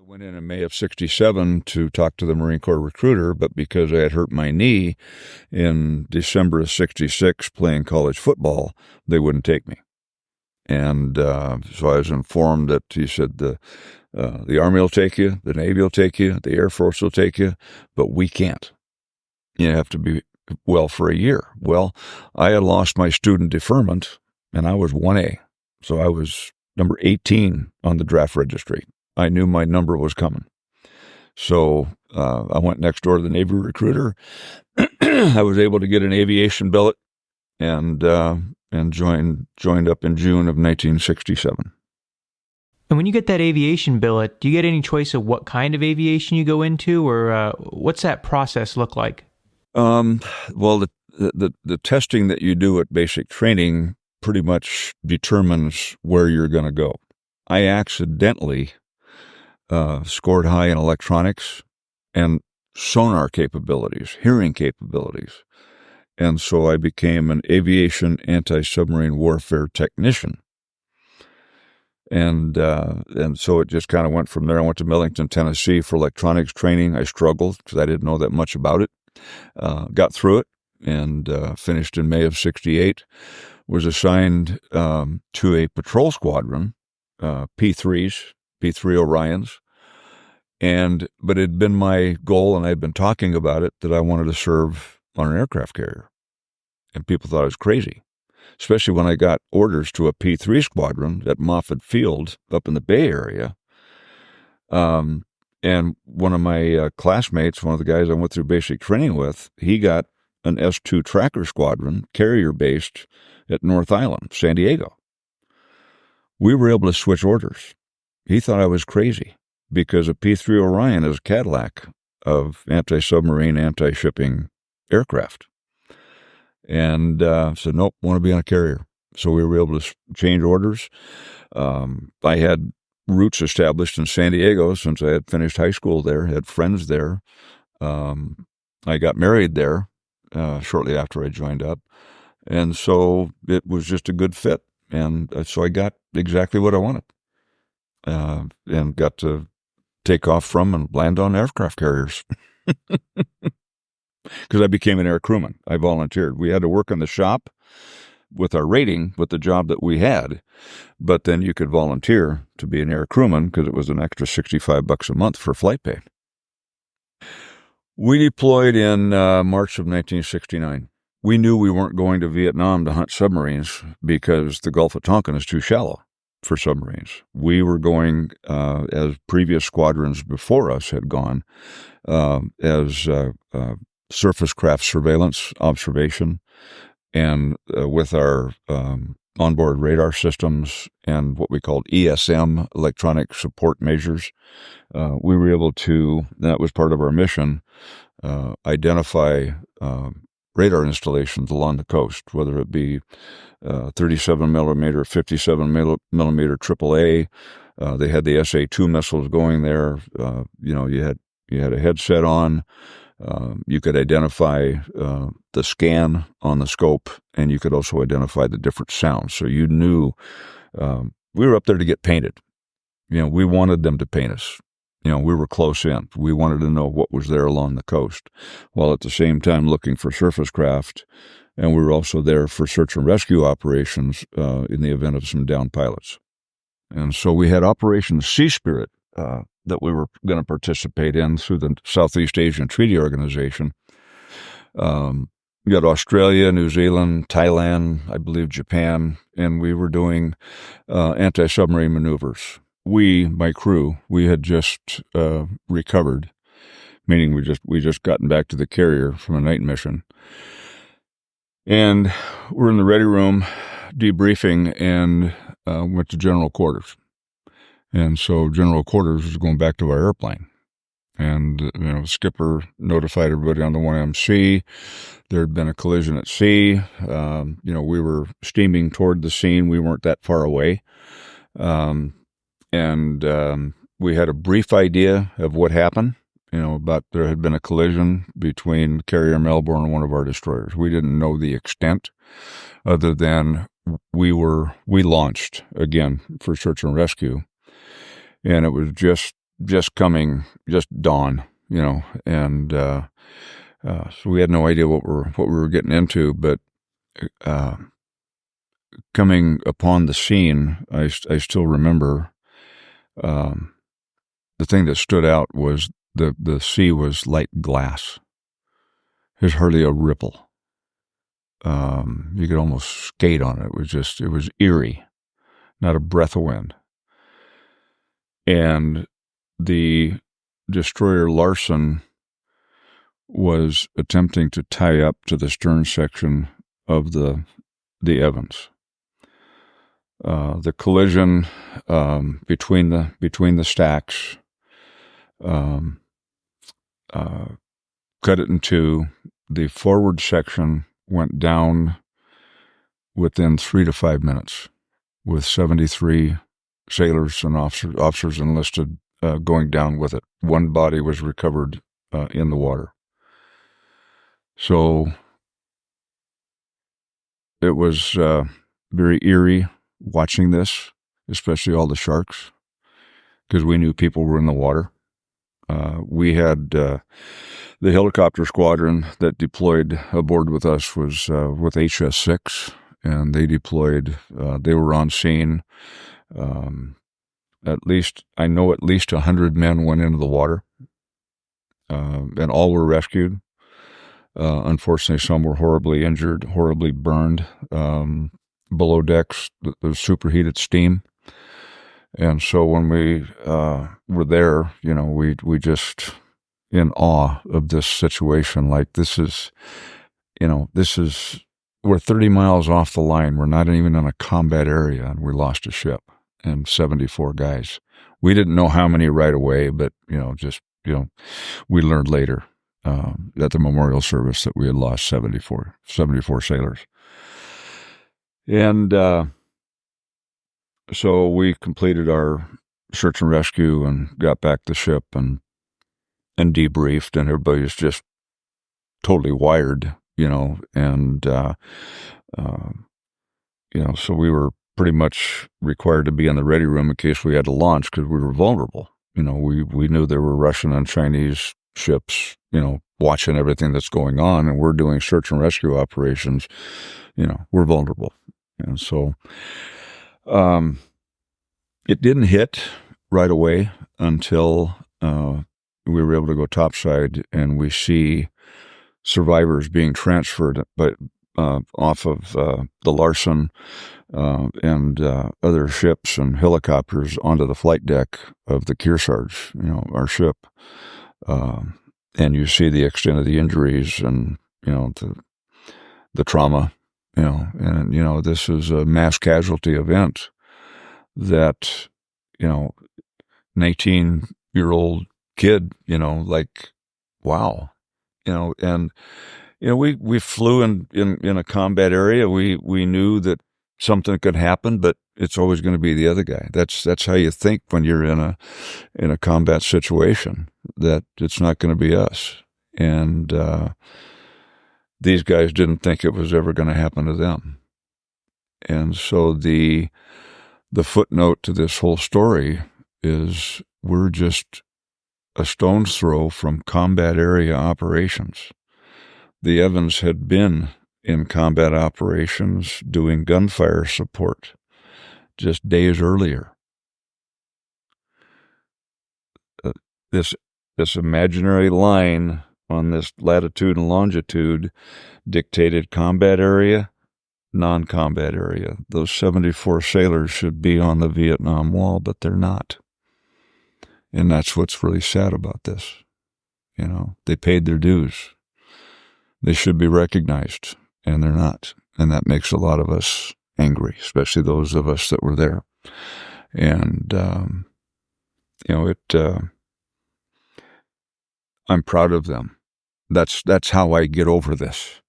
went in May of 67 to talk to the Marine Corps recruiter, but because I had hurt my knee in December of 66 playing college football, they wouldn't take me. And so I was informed that he said the Army will take you, the Navy will take you, the Air Force will take you, but we can't. You have to be well for a year. Well, I had lost my student deferment, and I was 1A. So I was number 18 on the draft registry. I knew my number was coming. So I went next door to the Navy recruiter. I was able to get an aviation billet and joined up in June of 1967. And when you get that aviation billet, do you get any choice of what kind of aviation you go into, or what's that process look like? Well, the testing that you do at basic training pretty much determines where you're going to go. I accidentally scored high in electronics and sonar capabilities, hearing capabilities. And so I became an aviation anti-submarine warfare technician. And so it just kind of went from there. I went to Millington, Tennessee for electronics training. I struggled because I didn't know that much about it. Got through it and finished in May of 68. Was assigned to a patrol squadron, P3s, P3 Orions. But it had been my goal, and I had been talking about it, that I wanted to serve on an aircraft carrier. And people thought I was crazy, especially when I got orders to a P3 squadron at Moffett Field up in the Bay Area. And one of my classmates, one of the guys I went through basic training with, he got an S2 tracker squadron, carrier-based, at North Island, San Diego. We were able to switch orders. He thought I was crazy because a P3 Orion is a Cadillac of anti-submarine, anti-shipping aircraft. And said, nope, want to be on a carrier. So we were able to change orders. I had roots established in San Diego since I had finished high school there, had friends there. I got married there shortly after I joined up. And so it was just a good fit. And so I got exactly what I wanted and got to take off from and land on aircraft carriers. Because I became an air crewman. I volunteered. We had to work in the shop with our rating with the job that we had, but then you could volunteer to be an air crewman because it was an extra $65 a month for flight pay. We deployed in March of 1969. We knew we weren't going to Vietnam to hunt submarines because the Gulf of Tonkin is too shallow for submarines. We were going, as previous squadrons before us had gone, as surface craft surveillance, observation, and with our onboard radar systems and what we called ESM, electronic support measures. We were able to, that was part of our mission, identify radar installations along the coast, whether it be 37 millimeter, 57 millimeter AAA. They had the SA-2 missiles going there. You had a headset on. You could identify the scan on the scope, and you could also identify the different sounds. So you knew we were up there to get painted. We wanted them to paint us. We were close in. We wanted to know what was there along the coast, while at the same time looking for surface craft. And we were also there for search and rescue operations in the event of some downed pilots. And so we had Operation Sea Spirit that we were going to participate in through the Southeast Asian Treaty Organization. We got Australia, New Zealand, Thailand, I believe Japan, and we were doing anti-submarine maneuvers. My crew, we had just recovered, meaning we just gotten back to the carrier from a night mission. And we're in the ready room debriefing and went to general quarters. And so general quarters was going back to our airplane. And, skipper notified everybody on the 1MC. There had been a collision at sea. We were steaming toward the scene. We weren't that far away. And we had a brief idea of what happened, about there had been a collision between carrier Melbourne and one of our destroyers. We didn't know the extent other than we launched again for search and rescue. And it was just just dawn, and so we had no idea what we were getting into. But coming upon the scene, I still remember the thing that stood out was the sea was like glass. There's hardly a ripple. You could almost skate on it. It was eerie, not a breath of wind. And the destroyer Larson was attempting to tie up to the stern section of the Evans. The collision between the stacks cut it in two. The forward section went down within 3 to 5 minutes, with 73 sailors and officers enlisted going down with it. One body was recovered in the water. So it was very eerie watching this, especially all the sharks, because we knew people were in the water. We had the helicopter squadron that deployed aboard with us was with HS6, and they deployed. They were on scene. At least 100 men went into the water, and all were rescued. Unfortunately, some were horribly injured, horribly burned. Below decks, there's superheated steam. And so when we were there, we just in awe of this situation. Like, we're 30 miles off the line. We're not even in a combat area, and we lost a ship and 74 guys. We didn't know how many right away, but, we learned later at the memorial service that we had lost 74 sailors. And so we completed our search and rescue and got back to the ship and debriefed, and everybody was just totally wired, and, so we were pretty much required to be in the ready room in case we had to launch, because we were vulnerable. We knew there were Russian and Chinese ships, watching everything that's going on, and we're doing search and rescue operations. We're vulnerable. And so it didn't hit right away until we were able to go topside, and we see survivors being transferred off of the Larson and other ships and helicopters onto the flight deck of the Kearsarge, our ship. And you see the extent of the injuries and, the trauma, and, this is a mass casualty event that, 19-year-old kid, wow, and, we flew in a combat area. We knew that something could happen, but it's always going to be the other guy. That's how you think when you're in a combat situation, that it's not going to be us. And these guys didn't think it was ever going to happen to them. And so the footnote to this whole story is we're just a stone's throw from combat area operations. The Evans had been in combat operations doing gunfire support just days earlier. This imaginary line on this latitude and longitude dictated combat area, non-combat area. Those 74 sailors should be on the Vietnam Wall, but they're not. And that's what's really sad about this. They paid their dues. They should be recognized, and they're not. And that makes a lot of us angry, especially those of us that were there. And, I'm proud of them. That's how I get over this.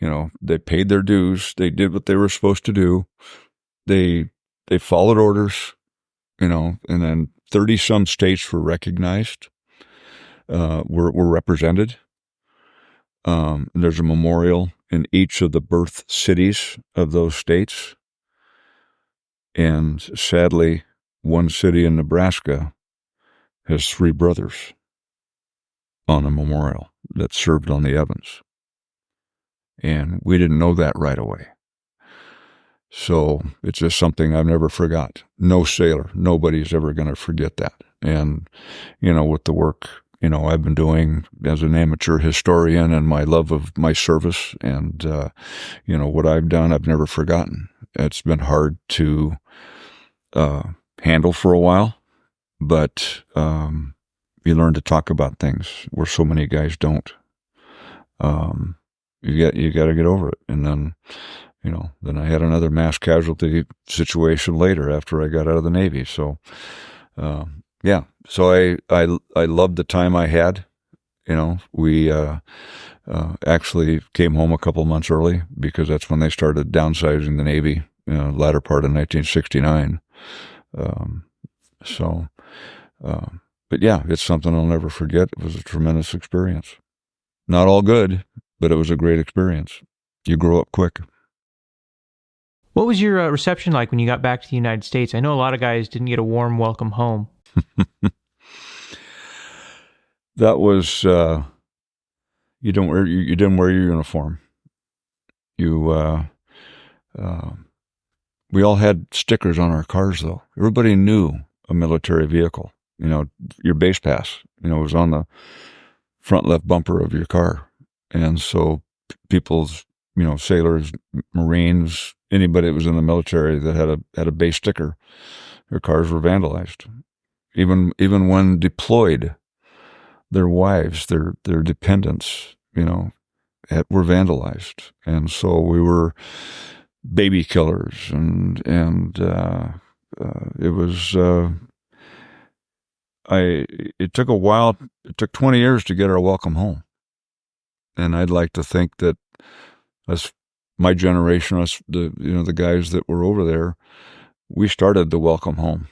They paid their dues. They did what they were supposed to do. They followed orders, and then 30 some states were recognized, were represented. There's a memorial in each of the birth cities of those states. And sadly, one city in Nebraska has 3 brothers on the memorial that served on the Evans. And we didn't know that right away. So it's just something I've never forgot. No sailor, nobody's ever going to forget that. And, with the work, I've been doing as an amateur historian and my love of my service and, what I've done, I've never forgotten. It's been hard to handle for a while, but you learn to talk about things where so many guys don't. You got to get over it. And then, then I had another mass casualty situation later after I got out of the Navy. So, so I loved the time I had. We actually came home a couple months early because that's when they started downsizing the Navy, latter part of 1969. But yeah, it's something I'll never forget. It was a tremendous experience. Not all good, but it was a great experience. You grow up quick. What was your reception like when you got back to the United States? I know a lot of guys didn't get a warm welcome home. That was you didn't wear your uniform. We all had stickers on our cars though. Everybody knew a military vehicle. Your base pass, was on the front left bumper of your car. And so people's, sailors, Marines, anybody that was in the military that had a base sticker, their cars were vandalized. Even when deployed, their wives, their dependents, were vandalized. And so we were baby killers and it was, it took a while. It took 20 years to get our welcome home. And I'd like to think that my generation, the guys that were over there, we started the welcome home.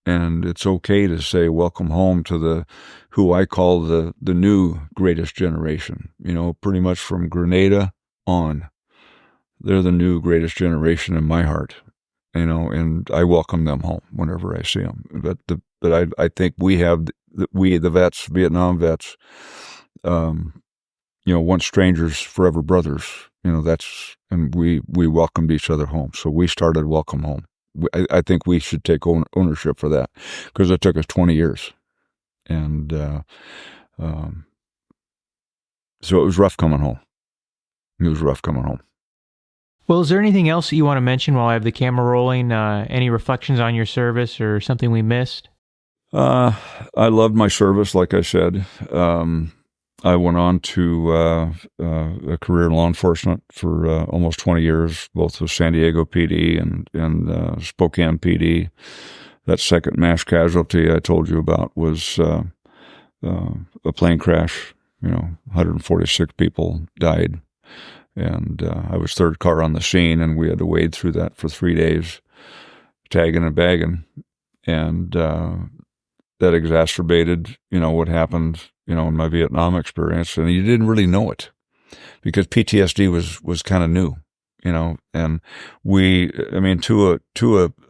And it's okay to say welcome home to who I call the new greatest generation, pretty much from Grenada on. They're the new greatest generation in my heart, and I welcome them home whenever I see them. But I think the vets, Vietnam vets, once strangers, forever brothers, and we welcomed each other home. So we started welcome home. I think we should take ownership for that because it took us 20 years. And so it was rough coming home. Well, is there anything else that you want to mention while I have the camera rolling? Any reflections on your service or something we missed? I loved my service, like I said. I went on to a career in law enforcement for almost 20 years, both with San Diego PD and Spokane PD. That second mass casualty I told you about was a plane crash. 146 people died. And I was third car on the scene, and we had to wade through that for 3 days, tagging and bagging. And that exacerbated, what happened, in my Vietnam experience. And you didn't really know it because PTSD was kind of new, and to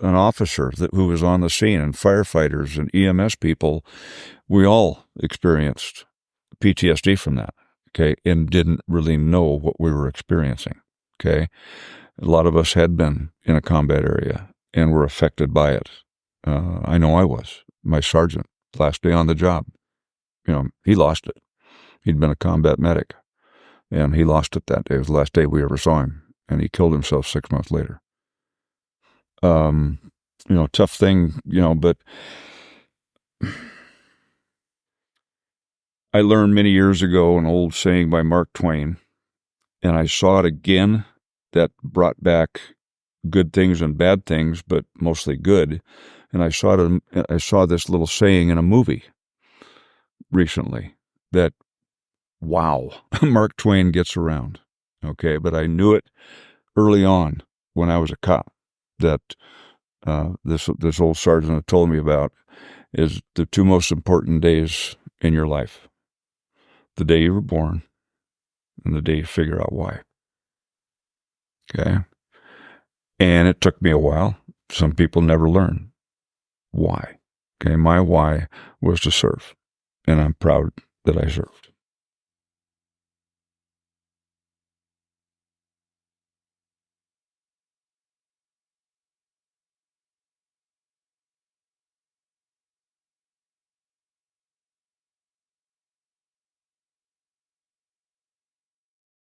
an officer who was on the scene and firefighters and EMS people, we all experienced PTSD from that. Okay. And didn't really know what we were experiencing. Okay. A lot of us had been in a combat area and were affected by it. I know I was. My sergeant, last day on the job, he lost it. He'd been a combat medic and he lost it that day. It was the last day we ever saw him, and he killed himself 6 months later. Tough thing, but I learned many years ago an old saying by Mark Twain, and I saw it again that brought back good things and bad things, but mostly good. And I saw this little saying in a movie recently that, wow, Mark Twain gets around. Okay, but I knew it early on when I was a cop that this old sergeant had told me about is the 2 most important days in your life: the day you were born and the day you figure out why. Okay, and it took me a while. Some people never learn why. Okay, my why was to serve, and I'm proud that I served.